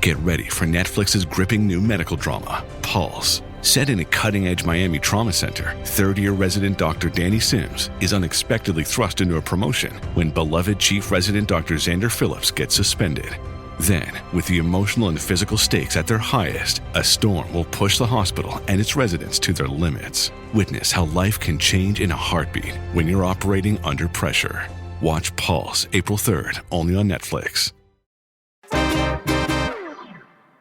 Get ready for Netflix's gripping new medical drama, Pulse. Set in a cutting-edge Miami trauma center, third-year resident Dr. Danny Sims is unexpectedly thrust into a promotion when beloved chief resident Dr. Xander Phillips gets suspended. Then, with the emotional and physical stakes at their highest, a storm will push the hospital and its residents to their limits. Witness how life can change in a heartbeat when you're operating under pressure. Watch Pulse April 3rd, only on Netflix.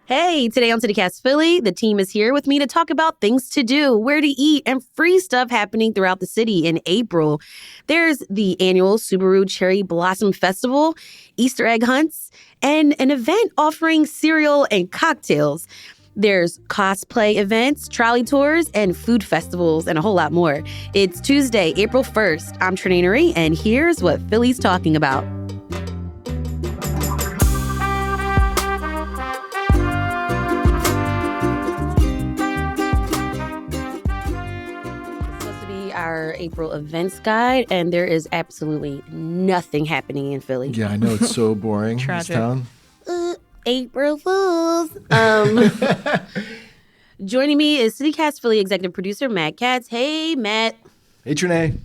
Hey, today on CityCast Philly, the team is here with me to talk about things to do, where to eat, and free stuff happening throughout the city in April. There's the annual Subaru Cherry Blossom Festival, Easter egg hunts, and an event offering cereal and cocktails. There's cosplay events, trolley tours, and food festivals, and a whole lot more. It's Tuesday, April 1st. I'm Trenae Nuri, and here's what Philly's talking about. Our April events guide, and there is absolutely nothing happening in Philly. Yeah, I know, it's so boring. Tragic. This town. April Fools. Joining me is CityCast Philly executive producer Matt Katz. Hey, Matt. Hey, Trenae.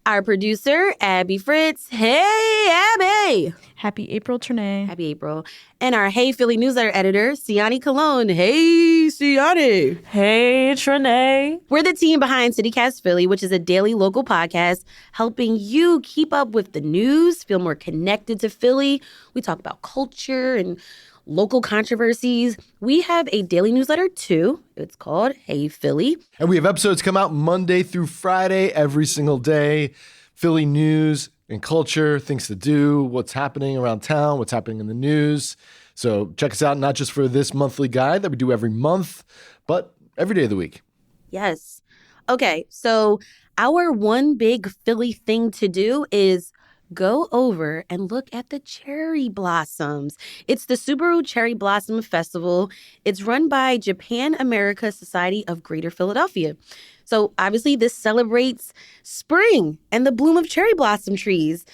Our producer, Abby Fritz. Hey, Abby. Happy April, Trenae. Happy April. And our Hey Philly newsletter editor, Siani Cologne. Hey, Siani. Hey, Trenae. We're the team behind CityCast Philly, which is a daily local podcast helping you keep up with the news, feel more connected to Philly. We talk about culture and local controversies. We have a daily newsletter too. It's called Hey Philly. And we have episodes come out Monday through Friday every single day. Philly news and culture, things to do, what's happening around town, what's happening in the news. So check us out, not just for this monthly guide that we do every month, but every day of the week. Yes. Okay, so our one big Philly thing to do is go over and look at the cherry blossoms. It's the Subaru Cherry Blossom Festival. It's run by Japan America Society of Greater Philadelphia. So obviously this celebrates spring and the bloom of cherry blossom trees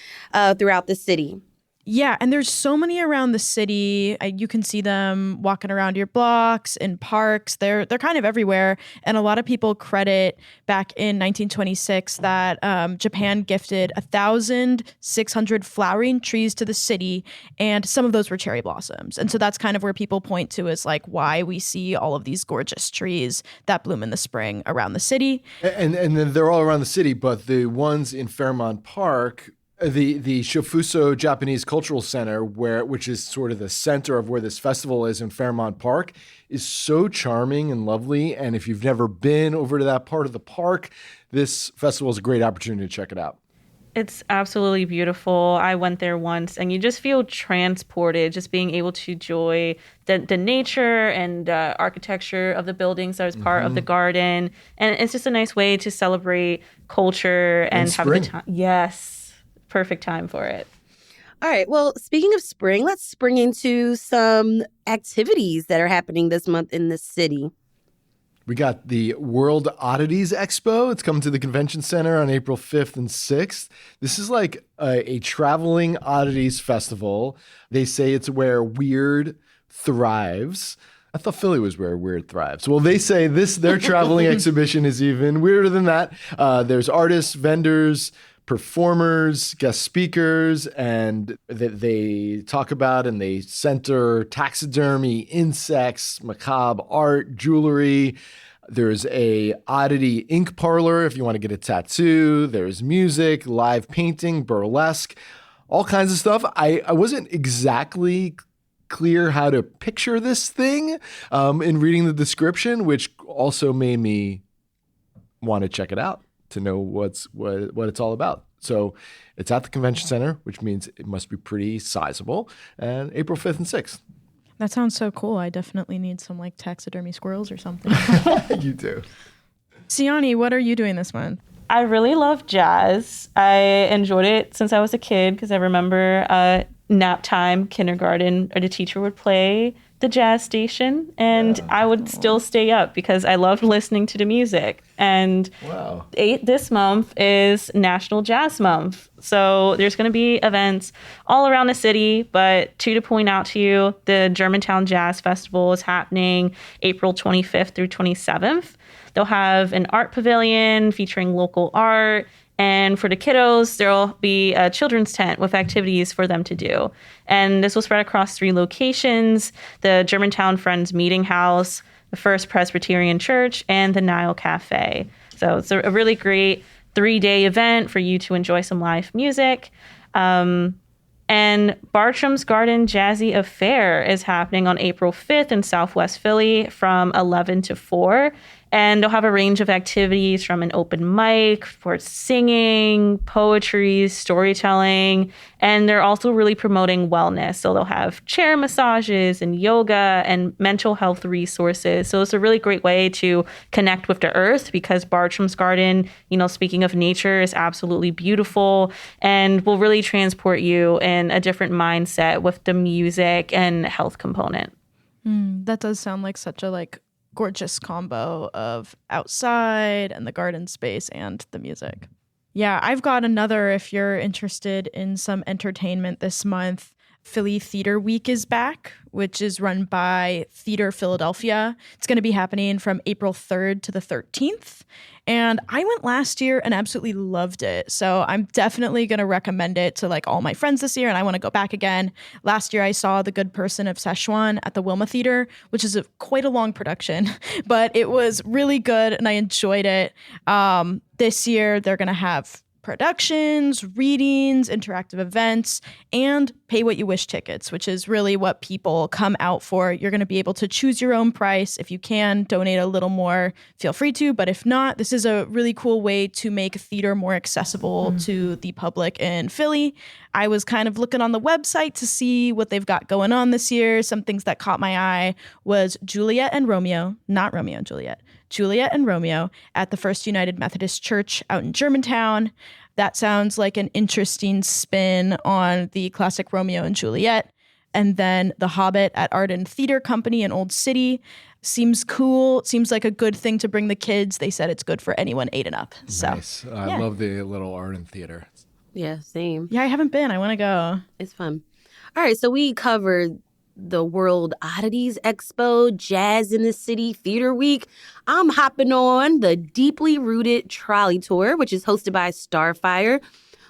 throughout the city. Yeah, and there's so many around the city. You can see them walking around your blocks, in parks. They're kind of everywhere. And a lot of people credit back in 1926 that Japan gifted 1,600 flowering trees to the city, and some of those were cherry blossoms. And so that's kind of where people point to as like why we see all of these gorgeous trees that bloom in the spring around the city. And then they're all around the city, but the ones in Fairmount Park, the Shofuso Japanese Cultural Center, which is sort of the center of where this festival is in Fairmount Park, is so charming and lovely. And if you've never been over to that part of the park, this festival is a great opportunity to check it out. It's absolutely beautiful. I went there once, and you just feel transported, just being able to enjoy the nature and architecture of the buildings that was part of the garden. And it's just a nice way to celebrate culture and have a good time. Yes. Perfect time for it. All right. Well, speaking of spring, let's spring into some activities that are happening this month in the city. We got the World Oddities Expo. It's coming to the Convention Center on April 5th and 6th. This is like a traveling oddities festival. They say it's where weird thrives. I thought Philly was where weird thrives. Well, they say their traveling exhibition is even weirder than that. There's artists, vendors, performers, guest speakers, and they talk about and they center taxidermy, insects, macabre art, jewelry. There's a oddity ink parlor if you want to get a tattoo. There's music, live painting, burlesque, all kinds of stuff. I wasn't exactly clear how to picture this thing in reading the description, which also made me want to check it out to know what it's all about. So it's at the Convention Center, which means it must be pretty sizable, and April 5th and 6th. That sounds so cool. I definitely need some like taxidermy squirrels or something. You do. Siani, what are you doing this month? I really love jazz. I enjoyed it since I was a kid because I remember nap time, kindergarten, or the teacher would play the jazz station, and I would still stay up because I loved listening to the music. And this month is National Jazz Month. So there's going to be events all around the city, but to point out to you, the Germantown Jazz Festival is happening April 25th through 27th. They'll have an art pavilion featuring local art. And for the kiddos, there'll be a children's tent with activities for them to do. And this will spread across 3 locations: the Germantown Friends Meeting House, the First Presbyterian Church, and the Nile Cafe. So it's a really great 3-day event for you to enjoy some live music. And Bartram's Garden Jazzy Affair is happening on April 5th in Southwest Philly from 11 to 4. And they'll have a range of activities from an open mic for singing, poetry, storytelling, and they're also really promoting wellness. So they'll have chair massages and yoga and mental health resources. So it's a really great way to connect with the earth because Bartram's Garden, speaking of nature, is absolutely beautiful and will really transport you in a different mindset with the music and health component. That does sound like such a gorgeous combo of outside and the garden space and the music. Yeah, I've got another if you're interested in some entertainment this month. Philly Theater Week is back, which is run by Theater Philadelphia. It's going to be happening from April 3rd to the 13th. And I went last year and absolutely loved it. So I'm definitely going to recommend it to all my friends this year. And I want to go back again. Last year I saw The Good Person of Szechuan at the Wilma Theater, which is quite a long production, but it was really good and I enjoyed it. This year they're going to have productions, readings, interactive events, and pay what you wish tickets, which is really what people come out for. You're going to be able to choose your own price. If you can donate a little more, feel free to. But if not, this is a really cool way to make theater more accessible to the public in Philly. I was kind of looking on the website to see what they've got going on this year. Some things that caught my eye was Juliet and Romeo, not Romeo and Juliet. Juliet and Romeo at the First United Methodist Church out in Germantown. That sounds like an interesting spin on the classic Romeo and Juliet. And then The Hobbit at Art and Theater Company in Old City. Seems cool. Seems like a good thing to bring the kids. They said it's good for anyone 8 and up. So, nice. I love the little art and theater. Yeah, same. Yeah, I haven't been. I want to go. It's fun. All right, so we covered the World Oddities Expo, Jazz in the City Theater Week. I'm hopping on the Deeply Rooted Trolley Tour, which is hosted by Starfire,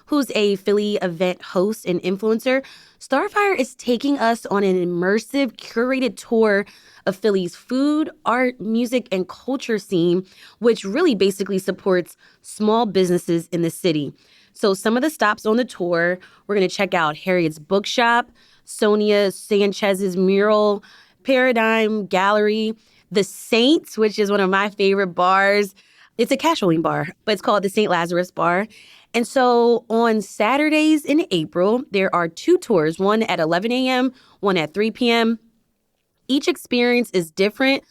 who's a Philly event host and influencer. Starfire is taking us on an immersive, curated tour of Philly's food, art, music, and culture scene, which really basically supports small businesses in the city. So some of the stops on the tour, we're going to check out Harriet's Bookshop, Sonia Sanchez's mural, Paradigm Gallery, The Saints, which is one of my favorite bars. It's a casualing bar, but it's called the St. Lazarus Bar. And so on Saturdays in April, there are 2 tours, one at 11 a.m., one at 3 p.m. Each experience is different,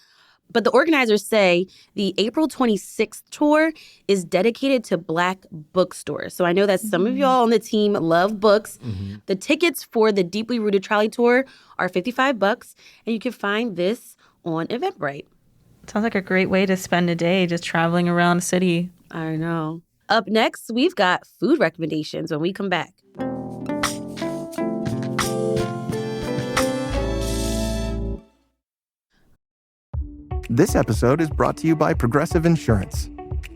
but the organizers say the April 26th tour is dedicated to Black bookstores. So I know that some of y'all on the team love books. The tickets for the Deeply Rooted Trolley Tour are $55, and you can find this on Eventbrite. Sounds like a great way to spend a day just traveling around the city. I know. Up next, we've got food recommendations when we come back. This episode is brought to you by Progressive Insurance.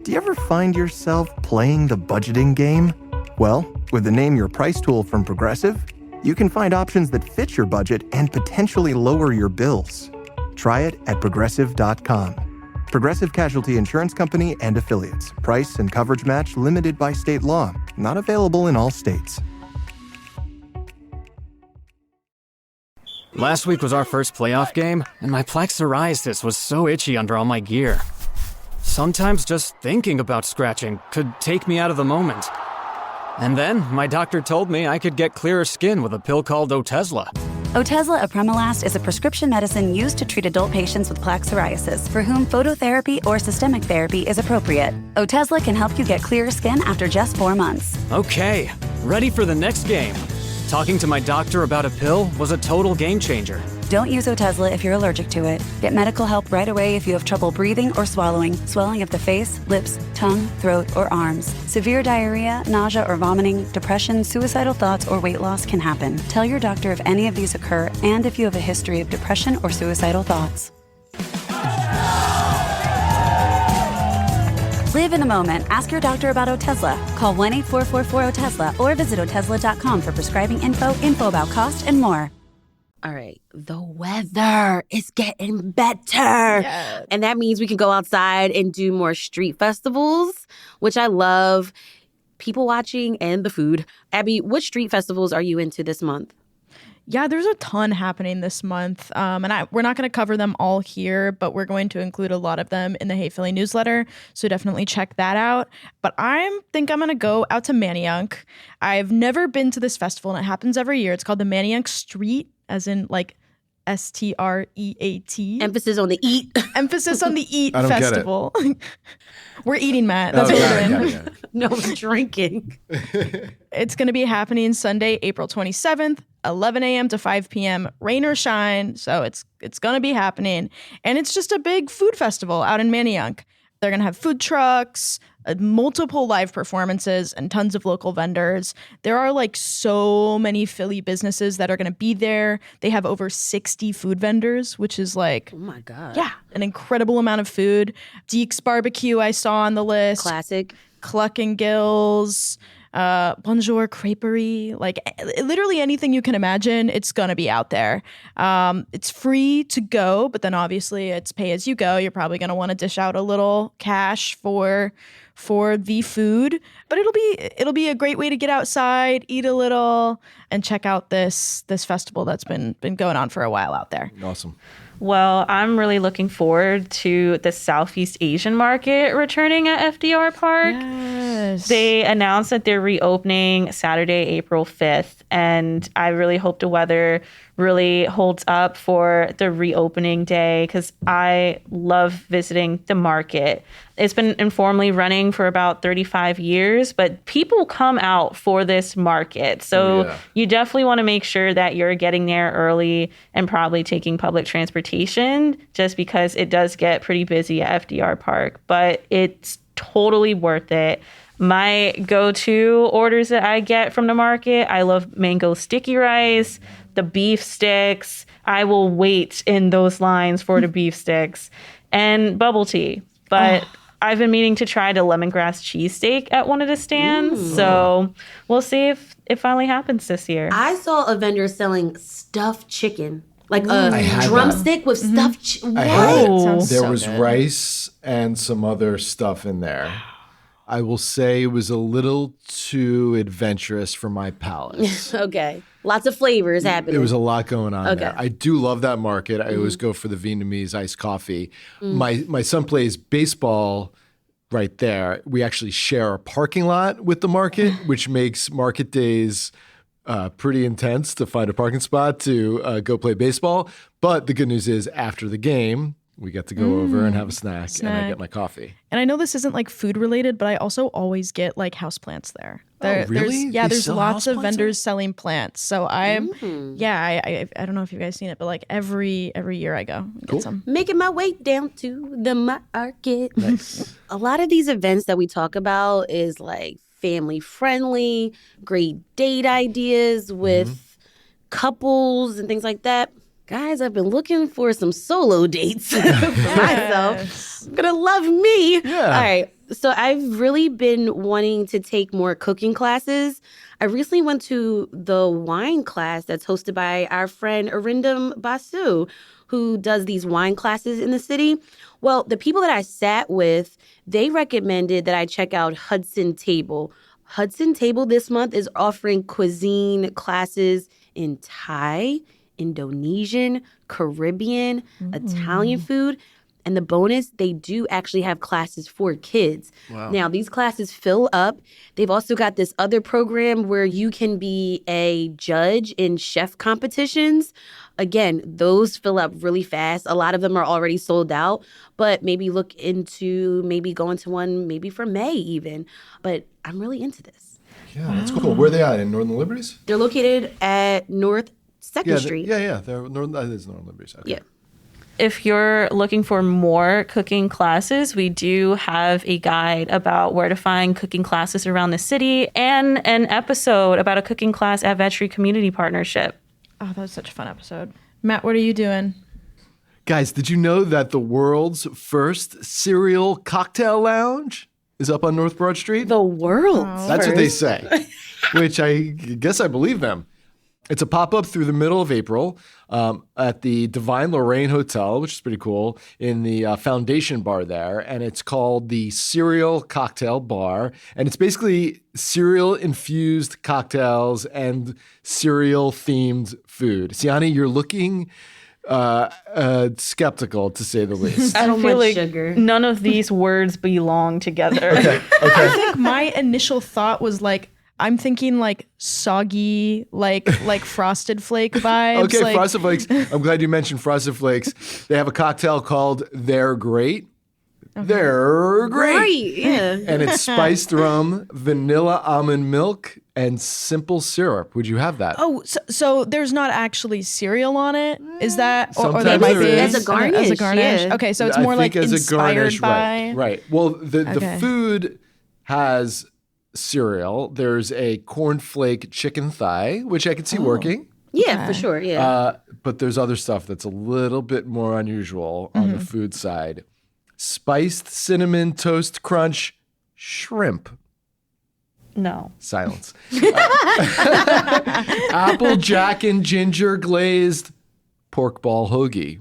Do you ever find yourself playing the budgeting game? Well, with the Name Your Price tool from Progressive, you can find options that fit your budget and potentially lower your bills. Try it at progressive.com. Progressive Casualty Insurance Company and Affiliates. Price and coverage match limited by state law. Not available in all states. Last week was our first playoff game, and my plaque psoriasis was so itchy under all my gear. Sometimes just thinking about scratching could take me out of the moment. And then my doctor told me I could get clearer skin with a pill called Otezla. Otezla apremilast is a prescription medicine used to treat adult patients with plaque psoriasis for whom phototherapy or systemic therapy is appropriate. Otezla can help you get clearer skin after just 4 months. Okay, ready for the next game. Talking to my doctor about a pill was a total game changer. Don't use Otezla if you're allergic to it. Get medical help right away if you have trouble breathing or swallowing, swelling of the face, lips, tongue, throat, or arms. Severe diarrhea, nausea or vomiting, depression, suicidal thoughts, or weight loss can happen. Tell your doctor if any of these occur and if you have a history of depression or suicidal thoughts. Live in the moment. Ask your doctor about Otezla. Call 1-844-4-OTEZLA or visit Otezla.com for prescribing info about cost, and more. All right, the weather is getting better. Yes. And that means we can go outside and do more street festivals, which I love. People watching and the food. Abby, what street festivals are you into this month? Yeah, there's a ton happening this month. We're not going to cover them all here, but we're going to include a lot of them in the Hey Philly newsletter. So definitely check that out. But I think I'm going to go out to Manayunk. I've never been to this festival, and it happens every year. It's called the Manayunk Street, as in like STREAT. Emphasis on the eat. Emphasis on the eat I don't get it. festival. We're eating, Matt. That's what we're doing. Yeah. No drinking. It's going to be happening Sunday, April 27th, 11 a.m. to 5 p.m., rain or shine. So it's going to be happening. And it's just a big food festival out in Manayunk. They're going to have food trucks, multiple live performances, and tons of local vendors. There are like so many Philly businesses that are going to be there. They have over 60 food vendors, which is like, Oh my God. yeah, an incredible amount of food. Deke's Barbecue I saw on the list. Classic. Cluck and Gills, Bonjour Creperie, like literally anything you can imagine, it's gonna be out there. It's free to go, but then obviously it's pay as you go. You're probably gonna want to dish out a little cash for the food, but it'll be a great way to get outside, eat a little, and check out this festival that's been going on for a while out there. Awesome. Well, I'm really looking forward to the Southeast Asian market returning at FDR Park. Yes. They announced that they're reopening Saturday, April 5th, and I really hope the weather really holds up for the reopening day because I love visiting the market. It's been informally running for about 35 years, but people come out for this market. So you definitely want to make sure that you're getting there early and probably taking public transportation just because it does get pretty busy at FDR Park, but it's totally worth it. My go-to orders that I get from the market, I love mango sticky rice, the beef sticks. I will wait in those lines for the beef sticks and bubble tea. But I've been meaning to try the lemongrass cheesesteak at one of the stands. So we'll see if it finally happens this year. I saw a vendor selling stuffed chicken, like I a had drumstick with stuffed chicken. I had it. Sounds There so was good. rice and some other stuff in there. I will say it was a little too adventurous for my palate. Okay. Lots of flavors happening. There was a lot going on Okay. there. I do love that market. I always go for the Vietnamese iced coffee. My son plays baseball right there. We actually share a parking lot with the market, which makes market days pretty intense to find a parking spot to go play baseball. But the good news is after the game, we get to go over and have a snack, and I get my coffee. And I know this isn't like food related, but I also always get like houseplants there. Really? There's They sell lots of houseplants vendors selling plants. So I don't know if you guys seen it, but like every year I go and get some. Making my way down to the market. Nice. A lot of these events that we talk about is like family friendly, great date ideas with couples and things like that. Guys, I've been looking for some solo dates for myself. I'm gonna love me. Yeah. All right. So I've really been wanting to take more cooking classes. I recently went to the wine class that's hosted by our friend Arindam Basu, who does these wine classes in the city. Well, the people that I sat with, they recommended that I check out Hudson Table. Hudson Table this month is offering cuisine classes in Thai, Indonesian, Caribbean, Italian food. And the bonus, they do actually have classes for kids. Wow. Now, these classes fill up. They've also got this other program where you can be a judge in chef competitions. Again, those fill up really fast. A lot of them are already sold out, but maybe look into maybe going to one maybe for May even. But I'm really into this. Yeah, that's cool. Where are they at? In Northern Liberties? They're located at North 2nd Street. Yeah. They're Northern Liberties. Okay. Yeah. If you're looking for more cooking classes, we do have a guide about where to find cooking classes around the city and an episode about a cooking class at Vetri Community Partnership. Oh, that was such a fun episode. Matt, what are you doing? Guys, did you know that the world's first cereal cocktail lounge is up on North Broad Street? The world. That's what they say, which I guess I believe them. It's a pop-up through the middle of April at the Divine Lorraine Hotel, which is pretty cool, in the Foundation Bar there. And it's called the Cereal Cocktail Bar. And it's basically cereal-infused cocktails and cereal-themed food. Siani, you're looking skeptical, to say the least. I So feel much like sugar. none of these words belong together. I think my initial thought was like, I'm thinking like soggy, like Frosted Flake vibes. Okay, like, Frosted Flakes. I'm glad you mentioned Frosted Flakes. They have a cocktail called They're Great. They're great. Great. Yeah. And it's spiced rum, vanilla almond milk, and simple syrup. Would you have that? Oh, so there's not actually cereal on it? Is that? Or Sometimes that might there be is. As a garnish, As a garnish. yeah. Okay, so it's I more think like as a inspired garnish, by. Right. Well, the Okay. food has cereal. There's a cornflake chicken thigh, which I could see working. Yeah, for sure. Yeah. But there's other stuff that's a little bit more unusual on the food side. Spiced cinnamon toast crunch shrimp. No. Silence. Apple jack and ginger glazed pork ball hoagie.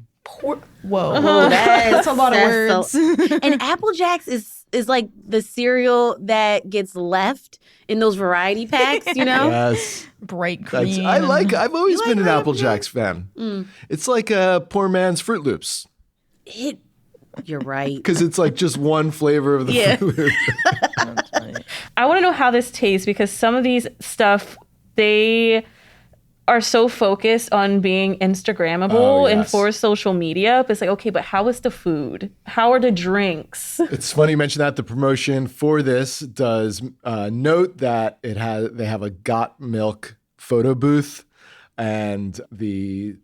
Whoa, that's a lot of words. And Apple Jacks is like the cereal that gets left in those variety packs, you know? Yes. Bright That's, green. I've always been like an Apple Apple Jacks fan. It's like a poor man's Fruit Loops You're right. because it's like just one flavor of the Yeah. food. I want to know how this tastes because some of these stuff, they are so focused on being Instagrammable Oh, and yes. for social media. But it's like, okay, but how is the food? How are the drinks? It's funny you mention that. The promotion for this does note that they have a Got Milk photo booth, and the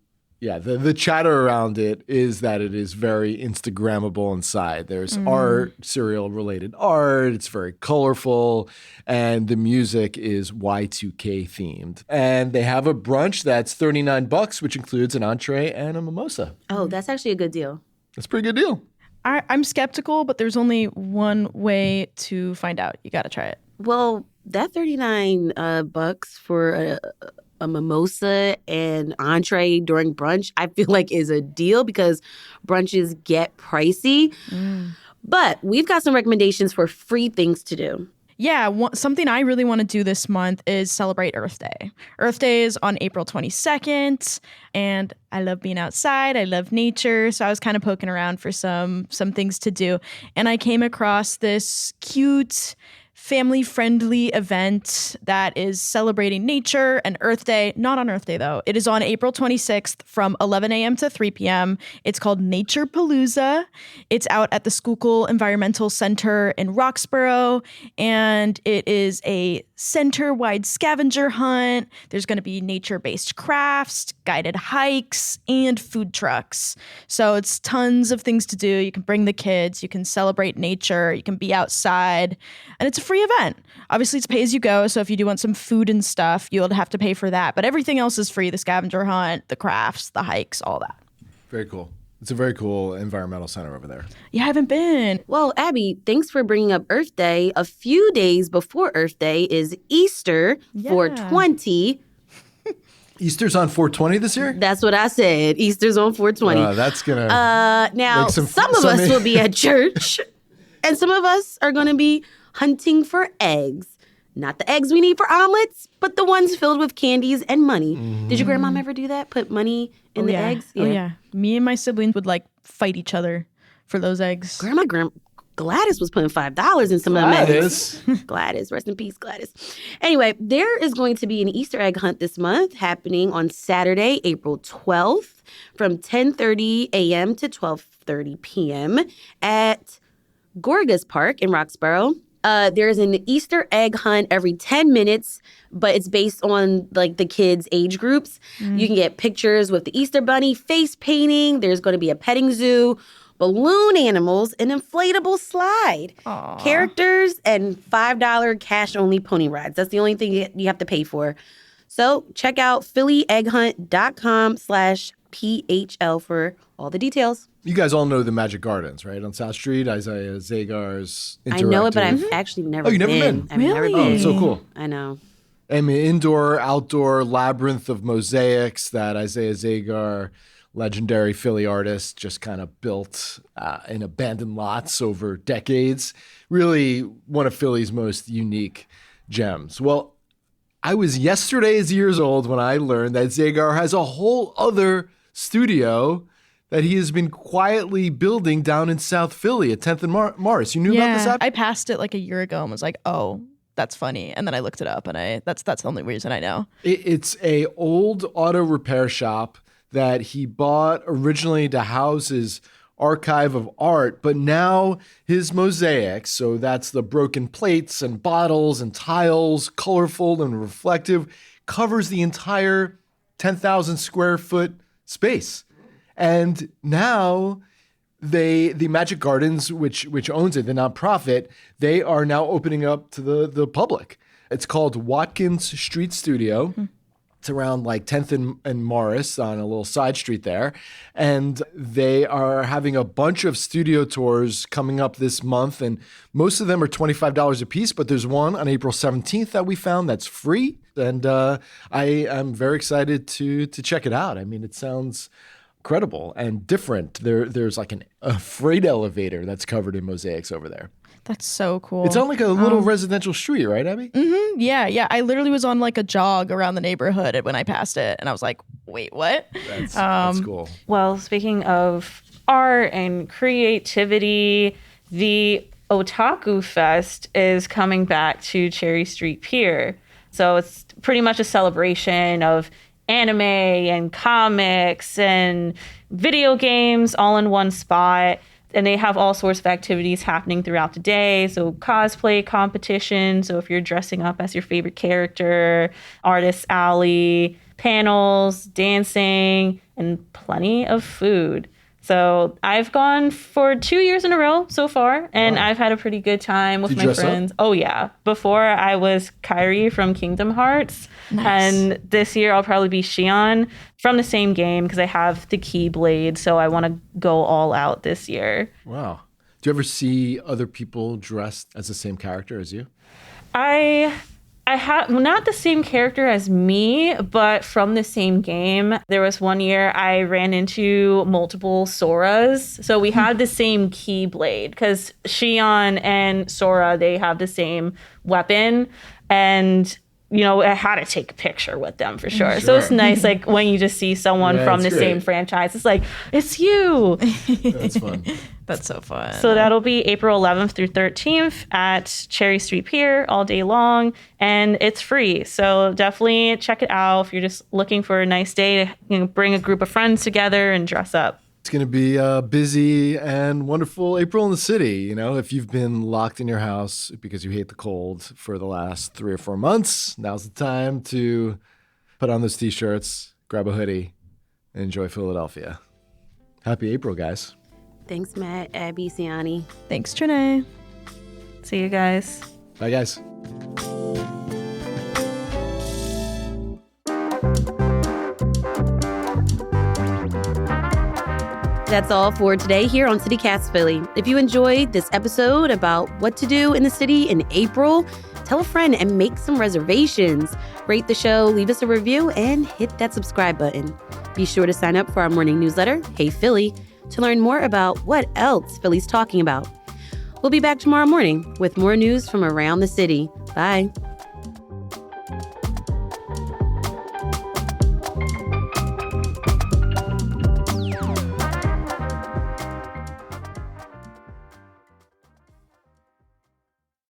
chatter around it is that it is very Instagrammable inside. There's art, cereal related art. It's very colorful, and the music is Y2K themed. And they have a brunch that's $39, which includes an entree and a mimosa. Oh, that's actually a good deal. That's a pretty good deal. I'm skeptical, but there's only one way to find out. You got to try it. Well, that $39 for a mimosa and entree during brunch, I feel like is a deal because brunches get pricey. But we've got some recommendations for free things to do. Yeah, something I really want to do this month is celebrate Earth Day. Earth Day is on April 22nd, and I love being outside. I love nature, so I was kind of poking around for some things to do, and I came across this cute family-friendly event that is celebrating nature and Earth Day. Not on Earth Day, though. It is on April 26th from 11 a.m. to 3 p.m. It's called Nature Palooza. It's out at the Schuylkill Environmental Center in Roxborough, and it is a center-wide scavenger hunt. There's going to be nature-based crafts, guided hikes, and food trucks. So it's tons of things to do. You can bring the kids, you can celebrate nature, you can be outside, and it's a free event. Obviously, it's pay as you go, so if you do want some food and stuff, you'll have to pay for that. But everything else is free: the scavenger hunt, the crafts, the hikes, all that. Very cool. It's a very cool environmental center over there. You haven't been. Well, Abby, thanks for bringing up Earth Day. A few days before Earth Day is Easter, 420. Easter's on 420 this year? That's what I said. Easter's on 420. That's going to... Now, Like some of us will be at church, and some of us are going to be hunting for eggs. Not the eggs we need for omelets, but the ones filled with candies and money. Did your grandmom ever do that? Put money in the eggs? Oh, yeah. Me and my siblings would like fight each other for those eggs. Gladys was putting $5 in some of them eggs. Gladys. Gladys, rest in peace, Gladys. Anyway, there is going to be an Easter egg hunt this month happening on Saturday, April 12th from 10:30 a.m. to 12:30 p.m. at Gorgas Park in Roxborough. There's an Easter egg hunt every 10 minutes, but it's based on like the kids' age groups. You can get pictures with the Easter bunny, face painting. There's going to be a petting zoo, balloon animals, an inflatable slide, characters, and $5 cash-only pony rides. That's the only thing you have to pay for. So check out phillyegghunt.com/PHL for all the details. You guys all know the Magic Gardens, right? On South Street, Isaiah Zagar's interactive. I know it, but I've actually never been. Oh, you've never been? I've never been. Oh, it's so cool. I know. I mean, indoor, outdoor labyrinth of mosaics that Isaiah Zagar, legendary Philly artist, just kind of built in abandoned lots over decades. Really one of Philly's most unique gems. Well, I was yesterday's years old when I learned that Zagar has a whole other studio that he has been quietly building down in South Philly at 10th and Morris. You knew about this app? I passed it like a year ago and was like, oh, that's funny. And then I looked it up and that's the only reason I know. It's a old auto repair shop that he bought originally to house his archive of art, but now his mosaics, so that's the broken plates and bottles and tiles, colorful and reflective, covers the entire 10,000 square foot space. And now the Magic Gardens, which owns it, the nonprofit, they are now opening up to the public. It's called Watkins Street Studio. It's around like 10th and Morris on a little side street there. And they are having a bunch of studio tours coming up this month. And most of them are $25 a piece, but there's one on April 17th that we found that's free. And I am very excited to check it out. I mean, it sounds incredible and different. There's like a freight elevator that's covered in mosaics over there. That's so cool. It's on like a little residential street, right, Abby? Mm-hmm. Yeah. I literally was on like a jog around the neighborhood when I passed it, and I was like, wait, what? That's cool. Well, speaking of art and creativity, the Otaku Fest is coming back to Cherry Street Pier. So it's pretty much a celebration of anime and comics and video games all in one spot. And they have all sorts of activities happening throughout the day. So cosplay competition. So if you're dressing up as your favorite character, artist alley, panels, dancing, and plenty of food. So I've gone for 2 years in a row so far, and I've had a pretty good time with my friends. Oh, yeah. Before I was Kairi from Kingdom Hearts. Nice. And this year I'll probably be Xion from the same game because I have the Keyblade. So I want to go all out this year. Wow. Do you ever see other people dressed as the same character as you? I have not the same character as me, but from the same game. There was one year I ran into multiple Soras. So we had the same Keyblade because Xion and Sora, they have the same weapon. And, you know, I had to take a picture with them for sure. So it's nice, like, when you just see someone from the same franchise. It's like, it's you. That's fun. That's so fun. So that'll be April 11th through 13th at Cherry Street Pier all day long, and it's free. So definitely check it out if you're just looking for a nice day to bring a group of friends together and dress up. It's going to be a busy and wonderful April in the city. You know, if you've been locked in your house because you hate the cold for the last 3 or 4 months, now's the time to put on those t-shirts, grab a hoodie, and enjoy Philadelphia. Happy April, guys. Thanks, Matt, Abby, Siani. Thanks, Trinae. See you guys. Bye, guys. That's all for today here on CityCast Philly. If you enjoyed this episode about what to do in the city in April, tell a friend and make some reservations. Rate the show, leave us a review, and hit that subscribe button. Be sure to sign up for our morning newsletter, Hey Philly, to learn more about what else Philly's talking about. We'll be back tomorrow morning with more news from around the city. Bye.